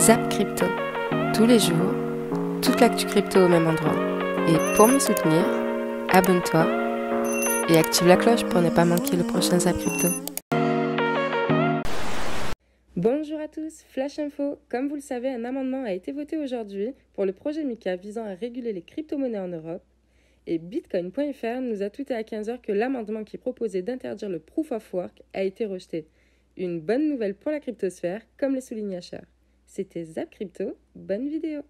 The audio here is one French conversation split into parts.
Zap Crypto. Tous les jours, toute l'actu crypto au même endroit. Et pour me soutenir, abonne-toi et active la cloche pour ne pas manquer le prochain Zap Crypto. Bonjour à tous, Flash Info. Comme vous le savez, un amendement a été voté aujourd'hui pour le projet MiCA visant à réguler les crypto-monnaies en Europe. Et Bitcoin.fr nous a tweeté à 15h que l'amendement qui proposait d'interdire le Proof of Work a été rejeté. Une bonne nouvelle pour la cryptosphère, comme le souligne Asher. C'était Zap Crypto, bonne vidéo.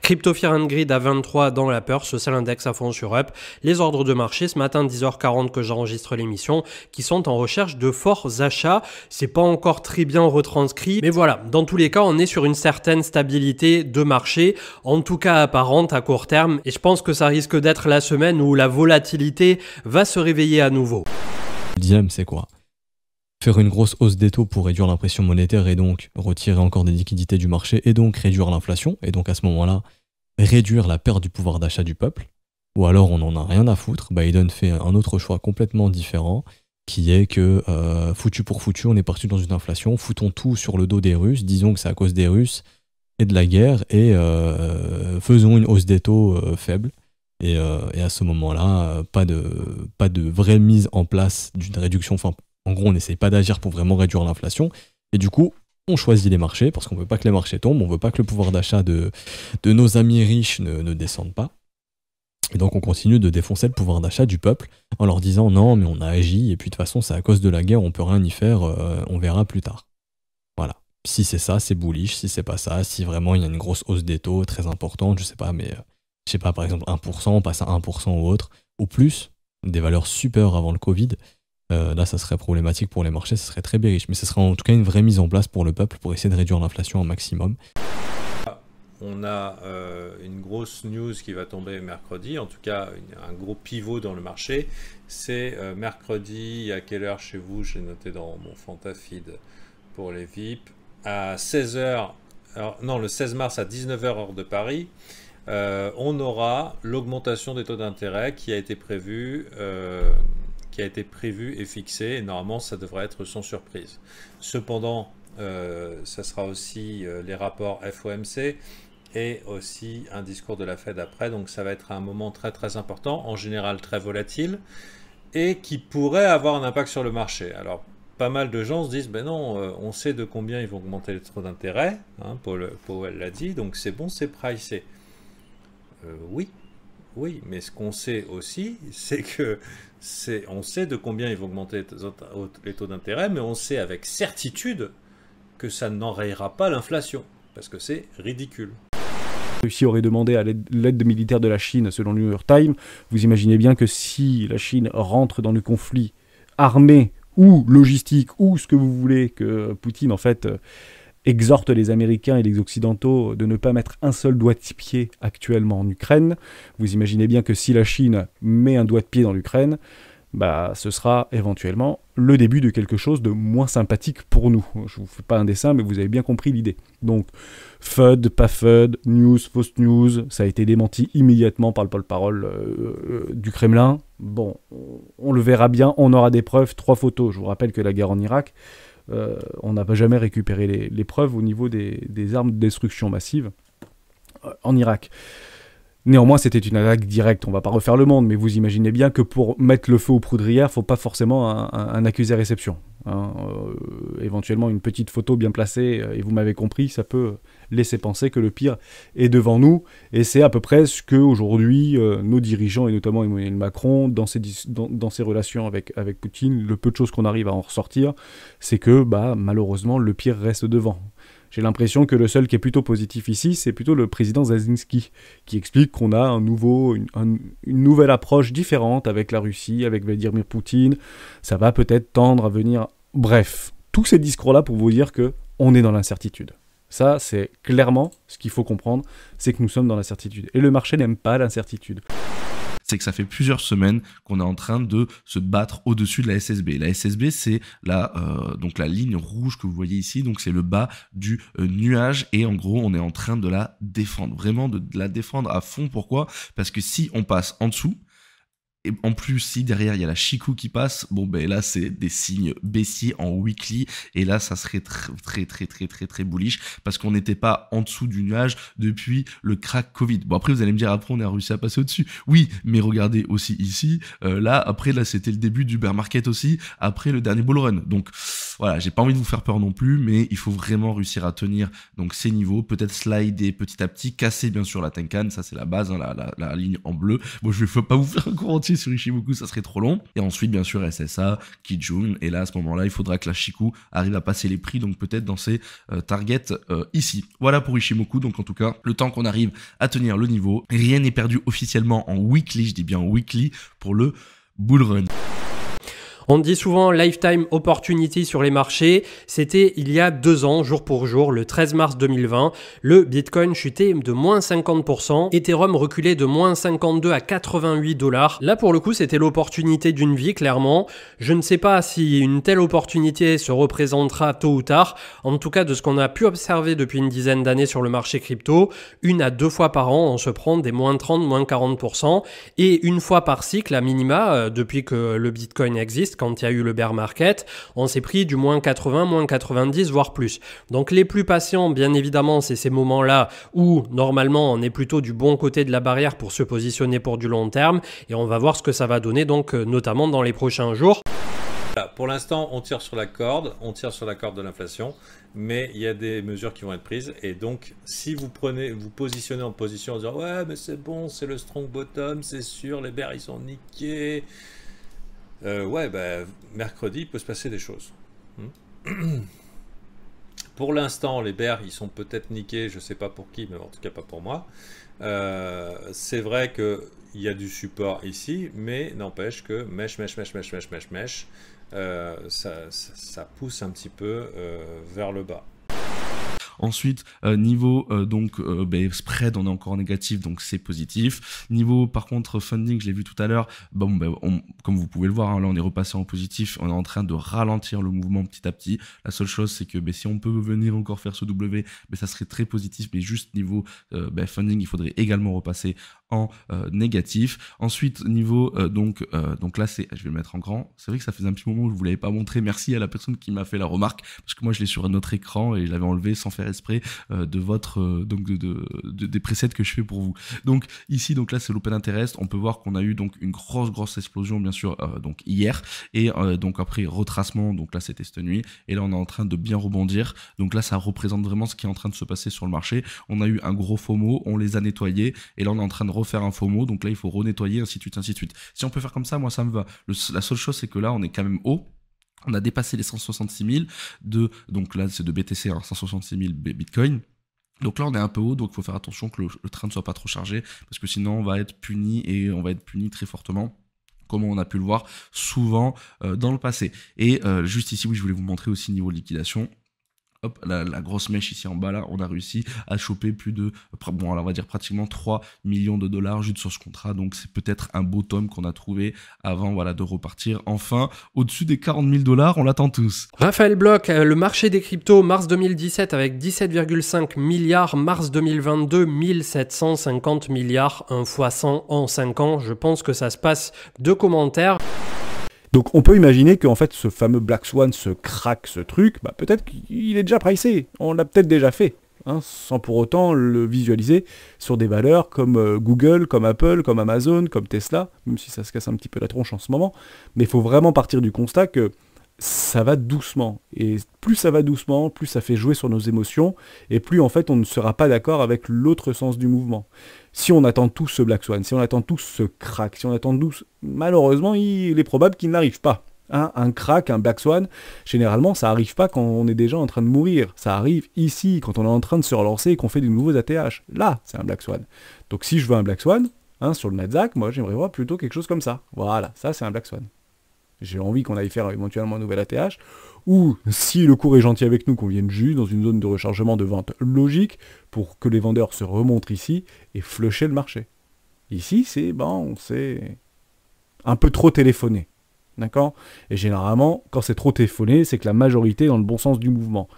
Crypto Fear and Greed à 23 dans la peur, social index à fond sur Up. Les ordres de marché ce matin 10h40 que j'enregistre l'émission qui sont en recherche de forts achats. C'est pas encore très bien retranscrit, mais voilà, dans tous les cas, on est sur une certaine stabilité de marché, en tout cas apparente à court terme, et je pense que ça risque d'être la semaine où la volatilité va se réveiller à nouveau. Le dilemme, c'est quoi ? Faire une grosse hausse des taux pour réduire la pression monétaire et donc retirer encore des liquidités du marché et donc réduire l'inflation et donc à ce moment-là réduire la perte du pouvoir d'achat du peuple, ou alors on n'en a rien à foutre. Biden fait un autre choix complètement différent qui est que foutu pour foutu, on est parti dans une inflation, foutons tout sur le dos des Russes, disons que c'est à cause des Russes et de la guerre et faisons une hausse des taux faible. Et à ce moment-là, pas de vraie mise en place d'une réduction, enfin en gros, on n'essaye pas d'agir pour vraiment réduire l'inflation. Et du coup, on choisit les marchés parce qu'on ne veut pas que les marchés tombent, on ne veut pas que le pouvoir d'achat de nos amis riches ne descende pas. Et donc, on continue de défoncer le pouvoir d'achat du peuple en leur disant non, mais on a agi et puis de toute façon, c'est à cause de la guerre, on ne peut rien y faire, on verra plus tard. Voilà. Si c'est ça, c'est bullish. Si c'est pas ça, si vraiment il y a une grosse hausse des taux très importante, je sais pas, mais je sais pas, par exemple 1%, on passe à 1% ou autre, ou plus, des valeurs super avant le Covid. Là, ça serait problématique pour les marchés, ça serait très bearish, mais ce serait en tout cas une vraie mise en place pour le peuple pour essayer de réduire l'inflation au maximum. On a une grosse news qui va tomber mercredi, en tout cas un gros pivot dans le marché. C'est mercredi, à quelle heure chez vous? J'ai noté dans mon Fantafeed pour les VIP. À 16h, non, le 16 mars à 19h heure de Paris, on aura l'augmentation des taux d'intérêt qui a été prévue. Qui a été prévu et fixé, et normalement ça devrait être sans surprise. Cependant, ça sera aussi les rapports FOMC et aussi un discours de la Fed après, donc ça va être un moment très très important, en général très volatile, et qui pourrait avoir un impact sur le marché. Alors, pas mal de gens se disent, ben non, on sait de combien ils vont augmenter les taux d'intérêt, hein, Powell l'a dit, donc c'est bon, c'est pricé. Oui, mais ce qu'on sait aussi, c'est que on sait de combien ils vont augmenter les taux d'intérêt, mais on sait avec certitude que ça n'enrayera pas l'inflation, parce que c'est ridicule. La Russie aurait demandé à l'aide militaire de la Chine, selon le New York Times. Vous imaginez bien que si la Chine rentre dans le conflit armé ou logistique ou ce que vous voulez, que Poutine en fait exhorte les Américains et les Occidentaux de ne pas mettre un seul doigt de pied actuellement en Ukraine. Vous imaginez bien que si la Chine met un doigt de pied dans l'Ukraine, ce sera éventuellement le début de quelque chose de moins sympathique pour nous. Je ne vous fais pas un dessin, mais vous avez bien compris l'idée. Donc, FUD, pas FUD, news, fausse news, ça a été démenti immédiatement par le porte-parole du Kremlin. Bon, on le verra bien, on aura des preuves, 3 photos. Je vous rappelle que la guerre en Irak, on n'a pas jamais récupéré les preuves au niveau des armes de destruction massive en Irak. Néanmoins, c'était une attaque directe, on ne va pas refaire le monde, mais vous imaginez bien que pour mettre le feu aux poudrières, il ne faut pas forcément un accusé-réception. Éventuellement, une petite photo bien placée, et vous m'avez compris, ça peut laisser penser que le pire est devant nous, et c'est à peu près ce qu'aujourd'hui, nos dirigeants, et notamment Emmanuel Macron, dans ses relations avec Poutine, le peu de choses qu'on arrive à en ressortir, c'est que malheureusement, le pire reste devant. J'ai l'impression que le seul qui est plutôt positif ici, c'est plutôt le président Zelensky, qui explique qu'on a une nouvelle approche différente avec la Russie, avec Vladimir Poutine. Ça va peut-être tendre à venir... Bref, tous ces discours-là pour vous dire qu'on est dans l'incertitude. Ça, c'est clairement ce qu'il faut comprendre, c'est que nous sommes dans l'incertitude. Et le marché n'aime pas l'incertitude. C'est que ça fait plusieurs semaines qu'on est en train de se battre au-dessus de la SSB. La SSB, c'est donc la ligne rouge que vous voyez ici, donc c'est le bas du nuage, et en gros, on est en train de la défendre, vraiment de la défendre à fond. Pourquoi ? Parce que si on passe en dessous, Et en plus, si derrière il y a la Chikou qui passe, bon ben là c'est des signes baissiers en weekly, et là ça serait très bullish, parce qu'on n'était pas en dessous du nuage depuis le crack Covid. Bon après vous allez me dire, après on a réussi à passer au-dessus. Oui, mais regardez aussi ici, là c'était le début du bear market aussi, après le dernier bull run. Donc voilà, j'ai pas envie de vous faire peur non plus, mais il faut vraiment réussir à tenir donc ces niveaux, peut-être slider petit à petit, casser bien sûr la Tenkan, ça c'est la base, hein, la ligne en bleu. Bon, je vais pas vous faire un cours entier sur Ichimoku, ça serait trop long. Et ensuite bien sûr SSA, Kijun, et là à ce moment-là il faudra que la Chikou arrive à passer les prix, donc peut-être dans ces targets ici. Voilà pour Ichimoku, donc en tout cas le temps qu'on arrive à tenir le niveau, rien n'est perdu officiellement en weekly, je dis bien en weekly, pour le bull run. On dit souvent lifetime opportunity sur les marchés. C'était il y a 2 ans, jour pour jour, le 13 mars 2020. Le Bitcoin chutait de moins 50%. Ethereum reculait de moins 52 à 88 $. Là, pour le coup, c'était l'opportunité d'une vie, clairement. Je ne sais pas si une telle opportunité se représentera tôt ou tard. En tout cas, de ce qu'on a pu observer depuis une dizaine d'années sur le marché crypto, 1 à 2 fois par an, on se prend des moins 30, moins 40%. Et une fois par cycle, à minima, depuis que le Bitcoin existe, quand il y a eu le bear market, on s'est pris du moins 80, moins 90, voire plus. Donc les plus patients, bien évidemment, c'est ces moments-là où normalement on est plutôt du bon côté de la barrière pour se positionner pour du long terme, et on va voir ce que ça va donner, donc notamment dans les prochains jours. Pour l'instant, on tire sur la corde de l'inflation, mais il y a des mesures qui vont être prises, et donc si vous positionnez en position en disant ouais mais c'est bon, c'est le strong bottom, c'est sûr, les bears ils sont niqués. Mercredi, il peut se passer des choses. Pour l'instant, les bears, ils sont peut-être niqués, je sais pas pour qui, mais en tout cas pas pour moi. C'est vrai qu'il y a du support ici, mais n'empêche que mèche, ça pousse un petit peu vers le bas. Ensuite, niveau spread, on est encore négatif, donc c'est positif. Niveau, par contre, funding, je l'ai vu tout à l'heure, comme vous pouvez le voir, hein, là on est repassé en positif, on est en train de ralentir le mouvement petit à petit. La seule chose, c'est que si on peut venir encore faire ce W, ça serait très positif, mais juste niveau funding, il faudrait également repasser en négatif. Ensuite, niveau donc là je vais le mettre en grand. C'est vrai que ça faisait un petit moment où je vous l'avais pas montré. Merci à la personne qui m'a fait la remarque, parce que moi je l'ai sur un autre écran et je l'avais enlevé sans faire exprès de votre des presets que je fais pour vous. Donc ici, donc là c'est l'open interest. On peut voir qu'on a eu donc une grosse explosion bien sûr donc hier, et donc après retracement, donc là c'était cette nuit, et là on est en train de bien rebondir. Donc là ça représente vraiment ce qui est en train de se passer sur le marché. On a eu un gros FOMO, on les a nettoyés, et là on est en train de refaire un FOMO, donc là il faut renettoyer, ainsi de suite. Si on peut faire comme ça, moi ça me va. La seule chose, c'est que là on est quand même haut. On a dépassé les 166 000 donc là c'est de BTC, hein, 166 000 Bitcoin. Donc là on est un peu haut, donc il faut faire attention que le train ne soit pas trop chargé, parce que sinon on va être puni, et on va être puni très fortement, comme on a pu le voir souvent dans le passé. Et juste ici, oui, je voulais vous montrer aussi niveau liquidation. Hop, la grosse mèche ici en bas, là, on a réussi à choper plus de, alors on va dire pratiquement 3 millions de dollars juste sur ce contrat. Donc c'est peut-être un beau tome qu'on a trouvé avant, voilà, de repartir enfin au-dessus des 40 000 $. On l'attend tous. Raphaël Bloch, le marché des cryptos, mars 2017 avec 17,5 milliards, mars 2022 1750 milliards, 1 fois 100 en 5 ans. Je pense que ça se passe de commentaires. Donc on peut imaginer qu'en fait ce fameux Black Swan, ce crack, ce truc, peut-être qu'il est déjà pricé, on l'a peut-être déjà fait, hein, sans pour autant le visualiser sur des valeurs comme Google, comme Apple, comme Amazon, comme Tesla, même si ça se casse un petit peu la tronche en ce moment. Mais il faut vraiment partir du constat que ça va doucement, et plus ça va doucement, plus ça fait jouer sur nos émotions, et plus en fait on ne sera pas d'accord avec l'autre sens du mouvement. Si on attend tous ce Black Swan, si on attend tous ce crack, si on attend tous, malheureusement il est probable qu'il n'arrive pas. Hein, un crack, un Black Swan, généralement ça arrive pas quand on est déjà en train de mourir, ça arrive ici, quand on est en train de se relancer et qu'on fait des nouveaux ATH. Là, c'est un Black Swan. Donc si je veux un Black Swan, hein, sur le Nasdaq, moi j'aimerais voir plutôt quelque chose comme ça. Voilà, ça c'est un Black Swan. J'ai envie qu'on aille faire éventuellement un nouvel ATH, ou si le cours est gentil avec nous, qu'on vienne juste dans une zone de rechargement de vente logique pour que les vendeurs se remontrent ici et flusher le marché. Ici, c'est un peu trop téléphoné. D'accord ? Et généralement, quand c'est trop téléphoné, c'est que la majorité est dans le bon sens du mouvement.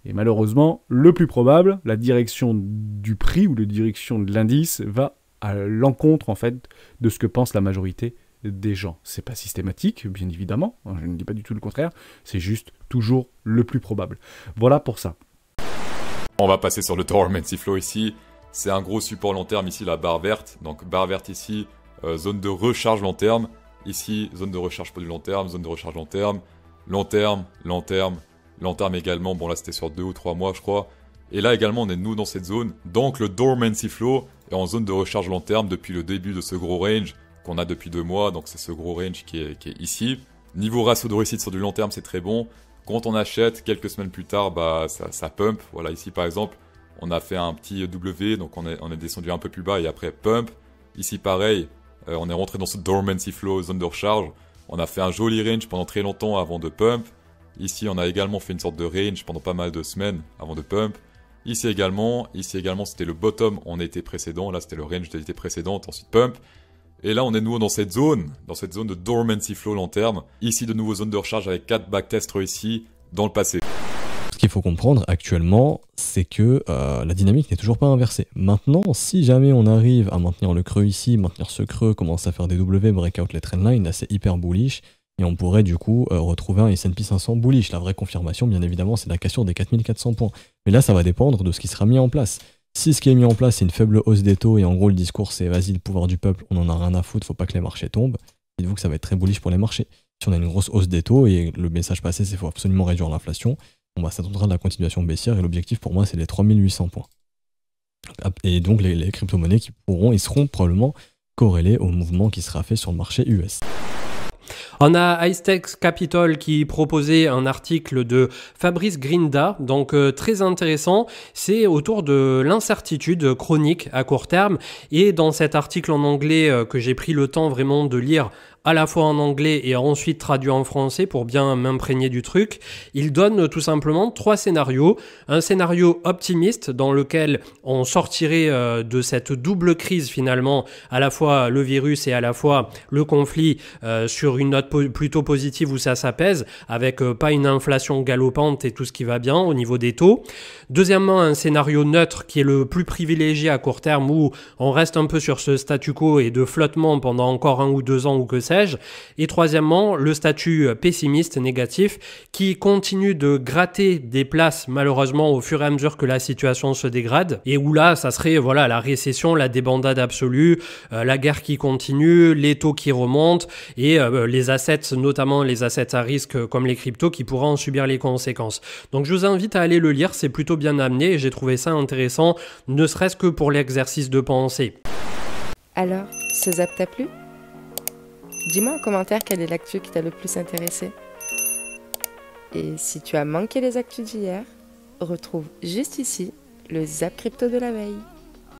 Et malheureusement, le plus probable, la direction du prix ou la direction de l'indice va à l'encontre en fait de ce que pense la majorité des gens. C'est pas systématique, bien évidemment, je ne dis pas du tout le contraire, c'est juste toujours le plus probable. Voilà pour ça. On va passer sur le Dormancy Flow ici. C'est un gros support long terme ici, la barre verte. Donc barre verte ici, zone de recharge long terme. Ici, zone de recharge pour du long terme, zone de recharge long terme. Long terme, long terme, long terme également. Bon là c'était sur 2 ou 3 mois je crois. Et là également on est nous dans cette zone. Donc le Dormancy Flow est en zone de recharge long terme depuis le début de ce gros range qu'on a depuis 2 mois. Donc c'est ce gros range qui est ici. Niveau ratio de réussite sur du long terme c'est très bon. Quand on achète, quelques semaines plus tard, bah ça pump. Voilà, ici par exemple, on a fait un petit W, donc on est descendu un peu plus bas et après pump. Ici pareil, on est rentré dans ce Dormancy Flow, zone de recharge. On a fait un joli range pendant très longtemps avant de pump. Ici on a également fait une sorte de range pendant pas mal de semaines avant de pump. Ici également c'était le bottom en été précédent. Là c'était le range de l'été précédente, ensuite pump. Et là, on est de nouveau dans cette zone de Dormancy Flow long terme. Ici, de nouveau zone de recharge avec 4 backtests réussis dans le passé. Ce qu'il faut comprendre actuellement, c'est que la dynamique n'est toujours pas inversée. Maintenant, si jamais on arrive à maintenir le creux ici, maintenir ce creux, commencer à faire des W, breakout les trendlines, là c'est hyper bullish. Et on pourrait du coup retrouver un S&P 500 bullish. La vraie confirmation, bien évidemment, c'est la cassure des 4400 points. Mais là, ça va dépendre de ce qui sera mis en place. Si ce qui est mis en place, c'est une faible hausse des taux, et en gros le discours c'est vas-y le pouvoir du peuple, on en a rien à foutre, faut pas que les marchés tombent, dites-vous que ça va être très bullish pour les marchés. Si on a une grosse hausse des taux, et le message passé c'est qu'il faut absolument réduire l'inflation, on va s'attendre à la continuation baissière, et l'objectif pour moi c'est les 3800 points. Et donc les crypto-monnaies qui ils seront probablement corrélées au mouvement qui sera fait sur le marché US. On a Icetex Capital qui proposait un article de Fabrice Grinda, donc très intéressant. C'est autour de l'incertitude chronique à court terme. Et dans cet article en anglais que j'ai pris le temps vraiment de lire à la fois en anglais et ensuite traduit en français pour bien m'imprégner du truc, il donne tout simplement 3 scénarios. Un scénario optimiste dans lequel on sortirait de cette double crise finalement, à la fois le virus et à la fois le conflit sur une note plutôt positive où ça s'apaise, avec pas une inflation galopante et tout ce qui va bien au niveau des taux. Deuxièmement, un scénario neutre qui est le plus privilégié à court terme où on reste un peu sur ce statu quo et de flottement pendant encore 1 ou 2 ans ou que sais-je. Et troisièmement, le statut pessimiste, négatif, qui continue de gratter des places malheureusement au fur et à mesure que la situation se dégrade et où là, ça serait voilà la récession, la débandade absolue, la guerre qui continue, les taux qui remontent et les assets, notamment les assets à risque comme les cryptos qui pourront en subir les conséquences. Donc je vous invite à aller le lire, c'est plutôt bien amené et j'ai trouvé ça intéressant, ne serait-ce que pour l'exercice de pensée. Alors, ce zap t'a plu ? Dis-moi en commentaire quelle est l'actu qui t'a le plus intéressé. Et si tu as manqué les actus d'hier, retrouve juste ici le Zap Crypto de la veille.